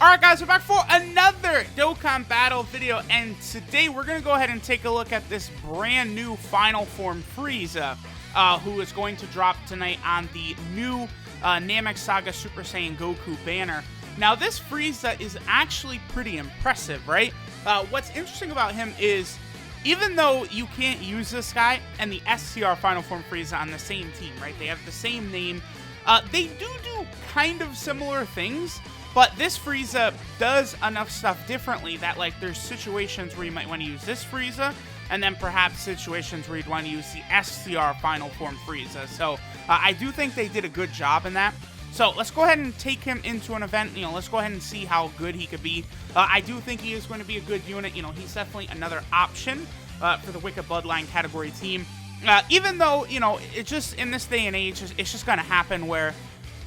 Alright guys, we're back for another Dokkan battle video, and today we're going to go ahead and take a look at this brand new final form FRIEZA, who is going to drop tonight on the new Namek Saga Super Saiyan Goku banner. Now this FRIEZA is actually pretty impressive, right? What's interesting about him is, even though you can't use this guy and the SCR final form FRIEZA on the same team, right? They have the same name. They do kind of similar things. But this FRIEZA does enough stuff differently that, like, there's situations where you might want to use this FRIEZA, and then perhaps situations where you'd want to use the SCR Final Form FRIEZA. So, I do think they did a good job in that. So, let's go ahead and take him into an event. You know, let's go ahead and see how good he could be. I do think he is going to be a good unit. You know, he's definitely another option for the Wicked Bloodline category team. Even though, you know, it just, in this day and age, it's just going to happen where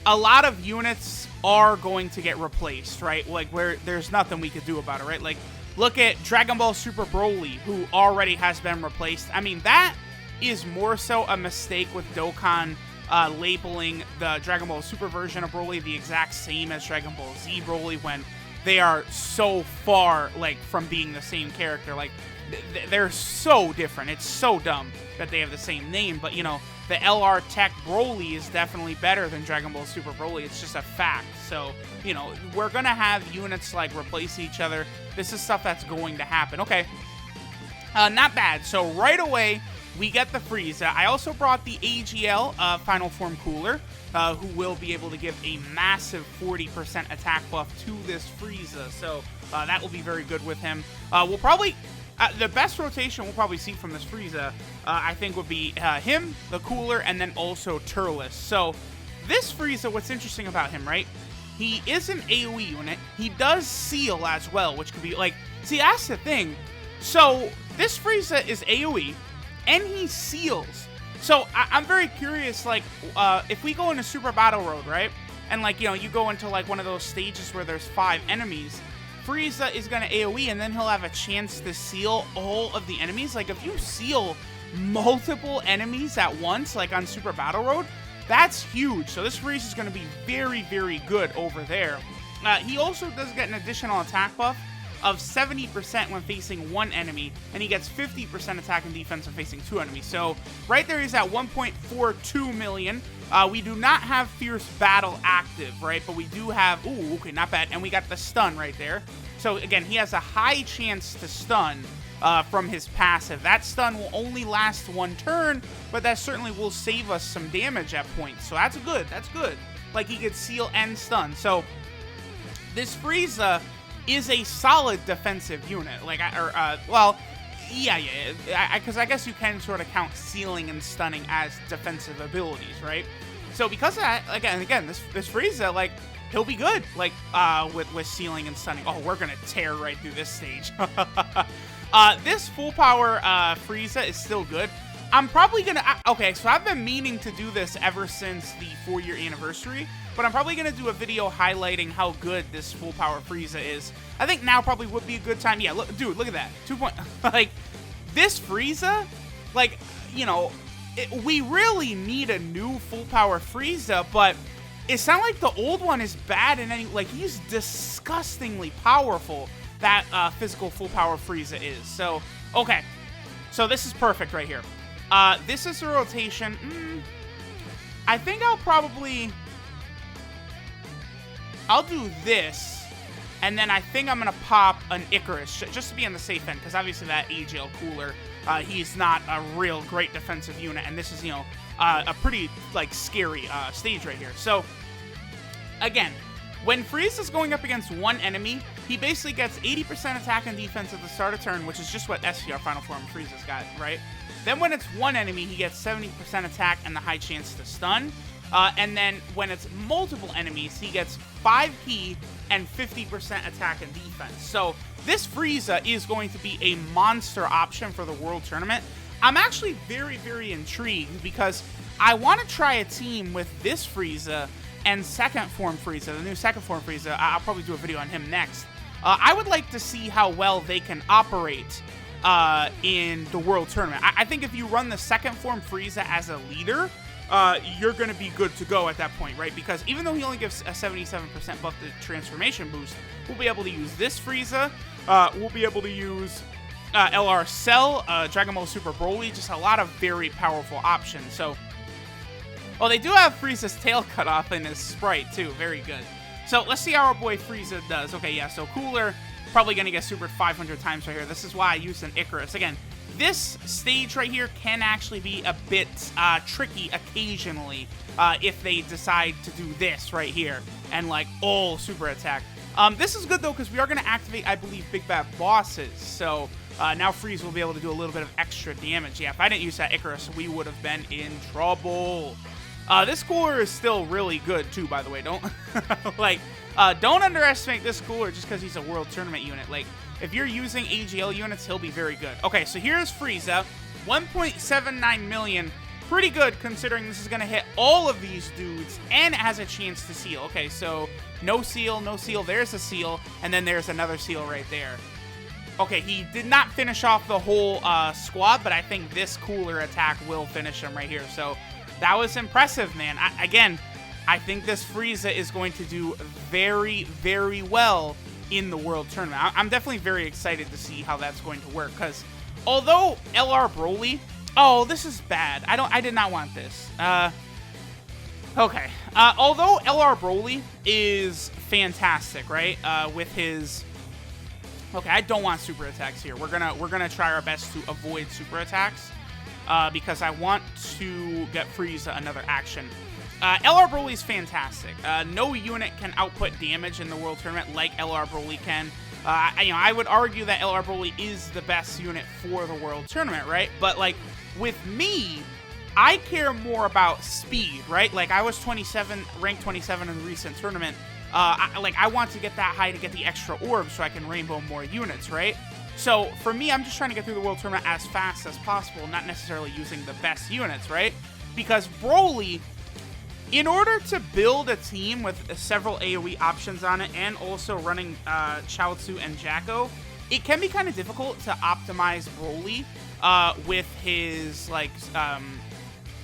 a lot of units are going to get replaced, right? Like, where there's nothing we could do about it, right? Like, look at Dragon Ball Super Broly, who already has been replaced. I mean, that is more so a mistake with Dokkan labeling the Dragon Ball Super version of Broly the exact same as Dragon Ball Z Broly, when they are so far, like, from being the same character. Like, they're so different. It's so dumb that they have the same name, but, you know, the LR Tech Broly is definitely better than Dragon Ball Super Broly. It's just a fact. So, you know, we're going to have units, like, replace each other. This is stuff that's going to happen. Okay. Not bad. So, right away, we get the FRIEZA. I also brought the AGL Final Form Cooler, who will be able to give a massive 40% attack buff to this FRIEZA. So, that will be very good with him. We'll probably... the best rotation we'll probably see from this FRIEZA, I think, would be him, the Cooler, and then also Turles. So, this FRIEZA, what's interesting about him, right? He is an AOE unit. He does seal as well, which could be, like... See, that's the thing. So, this FRIEZA is AOE, and he seals. So, I'm very curious, like, if we go into Super Battle Road, right? And, like, you know, you go into, like, one of those stages where there's 5 enemies... FRIEZA is going to AoE, and then he'll have a chance to seal all of the enemies. Like, if you seal multiple enemies at once, like on Super Battle Road, that's huge. So this FRIEZA is going to be very, very good over there. He also does get an additional attack buff of 70% when facing one enemy, and he gets 50% attack and defense when facing 2 enemies. So right there he's at 1.42 million. We do not have Fierce Battle active, right? But we do have... Ooh, okay, not bad. And we got the stun right there. So, again, he has a high chance to stun from his passive. That stun will only last 1 turn, but that certainly will save us some damage at points. So that's good. That's good. Like, he could seal and stun. So, this FRIEZA is a solid defensive unit. Like, well... Yeah, because I guess you can sort of count sealing and stunning as defensive abilities, right? So because of that, again, this FRIEZA, like, he'll be good, like, with sealing and stunning. Oh, we're gonna tear right through this stage. This full power FRIEZA is still good. I'm probably gonna... Okay, so I've been meaning to do this ever since the 4-year anniversary, but I'm probably gonna do a video highlighting how good this full power FRIEZA is. I think now probably would be a good time. Yeah, look, dude, look at that. 2 point... Like, this FRIEZA, like, you know, we really need a new full power FRIEZA, but it's not like the old one is bad in any... Like, he's disgustingly powerful, that physical full power FRIEZA is. So, okay. So this is perfect right here. This is a rotation. I think I'll do this, and then I think I'm going to pop an Icarus, just to be on the safe end, because obviously that AGL Cooler, he's not a real great defensive unit, and this is, you know, a pretty, like, scary stage right here. So, again, when FRIEZA's going up against one enemy, he basically gets 80% attack and defense at the start of turn, which is just what SCR Final Form FRIEZA's got, right? Then when it's one enemy, he gets 70% attack and the high chance to stun. And then when it's multiple enemies, he gets 5 key and 50% attack and defense. So this FRIEZA is going to be a monster option for the World Tournament. I'm actually very, very intrigued because I want to try a team with this FRIEZA and second form FRIEZA, the new second form FRIEZA. I'll probably do a video on him next. I would like to see how well they can operate in the World Tournament. I think if you run the second form FRIEZA as a leader, you're going to be good to go at that point, right? Because even though he only gives a 77% buff to transformation boost, we'll be able to use this Frieza. We'll be able to use LR Cell, Dragon Ball Super Broly, just a lot of very powerful options. So, oh, they do have Frieza's tail cut off in his sprite, too. Very good. So, let's see how our boy Frieza does. Okay, yeah, so Cooler, probably going to get supered 500 times right here. This is why I used an Icarus. Again, this stage right here can actually be a bit tricky occasionally if they decide to do this right here and, like, all super attack. This is good, though, because we are going to activate, I believe, Big Bad Bosses. So, now Frieza will be able to do a little bit of extra damage. Yeah, if I didn't use that Icarus, we would have been in trouble. This cooler is still really good, too, by the way. Don't, like, don't underestimate this cooler just because he's a World Tournament unit. Like, if you're using AGL units, he'll be very good. Okay, so here's Frieza. 1.79 million. Pretty good, considering this is going to hit all of these dudes, and it has a chance to seal. Okay, so no seal, no seal. There's a seal, and then there's another seal right there. Okay, he did not finish off the whole squad, but I think this cooler attack will finish him right here. So that was impressive, man. Again, I think this Frieza is going to do very, very well in the World Tournament. I'm definitely very excited to see how that's going to work, because although LR Broly... Oh, this is bad. I did not want this. Okay. Although LR Broly is fantastic, right? With his... Okay, I don't want super attacks here. We're gonna try our best to avoid super attacks because I want to get Frieza another action. LR Broly is fantastic. No unit can output damage in the World Tournament like LR Broly can. I would argue that LR Broly is the best unit for the World Tournament, right? But like with me, I care more about speed, right? Like I was ranked 27 in the recent tournament. I want to get that high to get the extra orbs so I can rainbow more units, right? So for me, I'm just trying to get through the World Tournament as fast as possible, not necessarily using the best units, right? Because Broly, in order to build a team with several AOE options on it and also running Chaozu and Jacko, it can be kind of difficult to optimize Broly with his, like,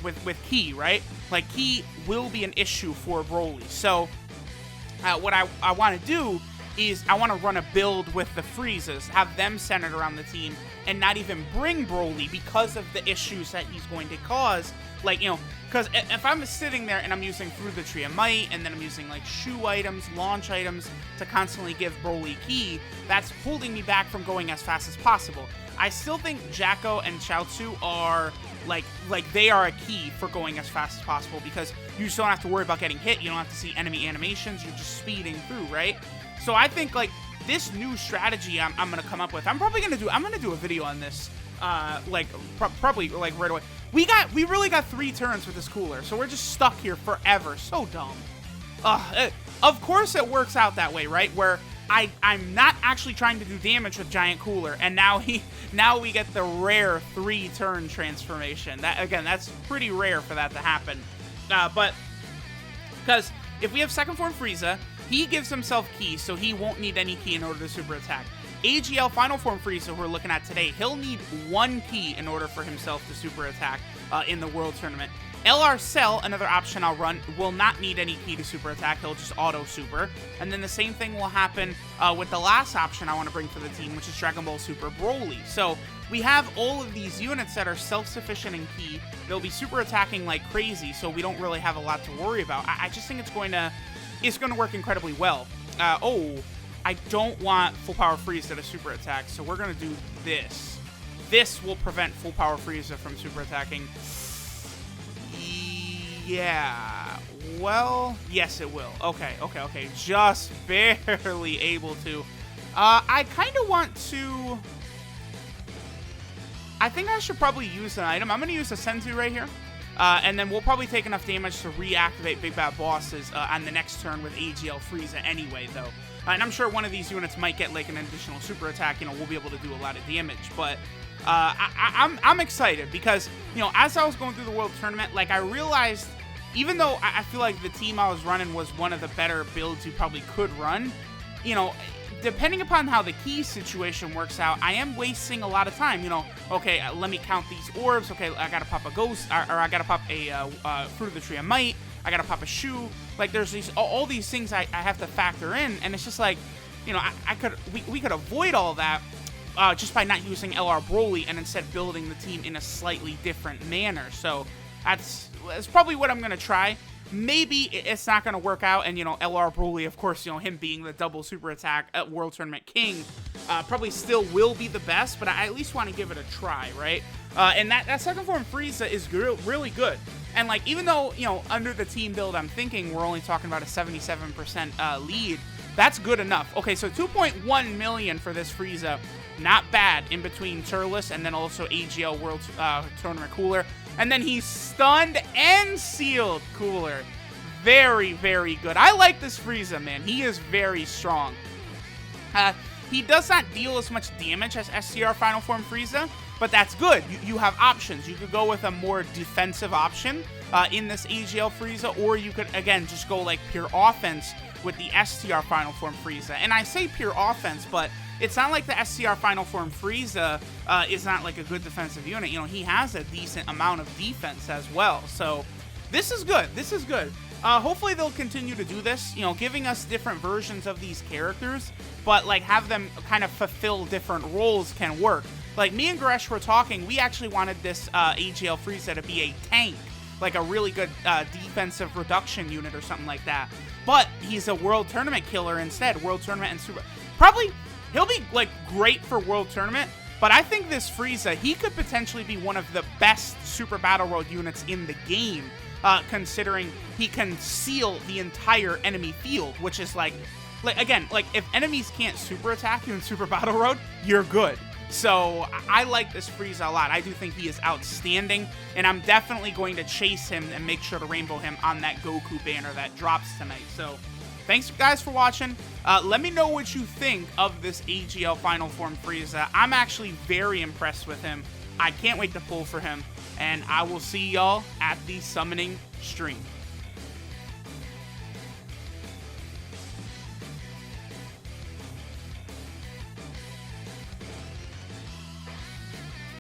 with Ki, right? Like, Ki will be an issue for Broly. So what I want to do is I want to run a build with the Friezas, have them centered around the team, and not even bring Broly because of the issues that he's going to cause. Like, you know, because if I'm sitting there and I'm using Through the Tree of Might, and then I'm using, like, shoe items, launch items to constantly give Broly Ki, that's holding me back from going as fast as possible. I still think Jacko and Chaozu are, like they are a key for going as fast as possible because you just don't have to worry about getting hit. You don't have to see enemy animations. You're just speeding through, right? So I think, like, this new strategy I'm going to come up with, I'm going to do a video on this, probably, like, right away. We really got 3 turns with this cooler, so we're just stuck here forever. So dumb. Of course it works out that way, right? Where I'm not actually trying to do damage with Giant Cooler, and now we get the rare 3-turn transformation. That, again, that's pretty rare for that to happen. But because if we have second form Frieza, he gives himself Ki, so he won't need any Ki in order to super attack. AGL final form Frieza, who we're looking at today, he'll need 1 Ki in order for himself to super attack in the World Tournament. LR Cell, another option I'll run, will not need any Ki to super attack. He'll just auto super. And then the same thing will happen with the last option I want to bring for the team, which is Dragon Ball Super Broly. So we have all of these units that are self-sufficient in Ki. They'll be super attacking like crazy, so we don't really have a lot to worry about. I just think it's going to work incredibly well. I don't want full power Frieza to super attack, so we're going to do this. This will prevent full power Frieza from super attacking. Yeah, well, yes it will. Okay. Just barely able to. I kind of want to... I think I should probably use an item. I'm going to use a Senzu right here. And then we'll probably take enough damage to reactivate Big Bad Bosses on the next turn with AGL Frieza anyway, though. And I'm sure one of these units might get, like, an additional super attack. You know, we'll be able to do a lot of damage. But I'm excited because, you know, as I was going through the World Tournament, like, I realized... Even though I feel like the team I was running was one of the better builds you probably could run, you know, depending upon how the key situation works out, I am wasting a lot of time. You know, okay, let me count these orbs. Okay, I gotta pop a ghost, or I gotta pop a Fruit of the Tree of Might. I gotta pop a shoe. Like, there's these all these things I have to factor in, and it's just like, you know, we could avoid all that just by not using LR Broly and instead building the team in a slightly different manner. So that's probably what I'm gonna try. Maybe it's not going to work out, and, you know, LR Broly, of course, you know, him being the double super attack at World Tournament King, probably still will be the best, but I at least want to give it a try, right? And that second form Frieza is really good. And, like, even though, you know, under the team build I'm thinking we're only talking about a 77% lead, that's good enough. Okay, so 2.1 million for this Frieza. Not bad in between Turles and then also AGL World Tournament Cooler. And then he's stunned and sealed Cooler. Very, very good. I like this Frieza, man. He is very strong. He does not deal as much damage as STR Final Form Frieza, but that's good. You have options. You could go with a more defensive option in this AGL Frieza, or you could, again, just go like pure offense with the STR Final Form Frieza. And I say pure offense, but it's not like the STR Final Form Frieza is not like a good defensive unit. You know, he has a decent amount of defense as well. So this is good. This is good. Hopefully they'll continue to do this, you know, giving us different versions of these characters, but like have them kind of fulfill different roles can work. Like me and Goresh were talking, we actually wanted this AGL Frieza to be a tank, like a really good defensive reduction unit or something like that. But he's a World Tournament killer instead. World Tournament and Super. Probably, he'll be, like, great for World Tournament, but I think this Frieza, he could potentially be one of the best Super Battle World units in the game, considering he can seal the entire enemy field, which is, like, again, like, if enemies can't super attack you in Super Battle Road, you're good. So I like this Frieza a lot. I do think he is outstanding, and I'm definitely going to chase him and make sure to rainbow him on that Goku banner that drops tonight. So thanks, guys, for watching. Let me know what you think of this AGL Final Form Frieza. I'm actually very impressed with him. I can't wait to pull for him, and I will see y'all at the summoning stream.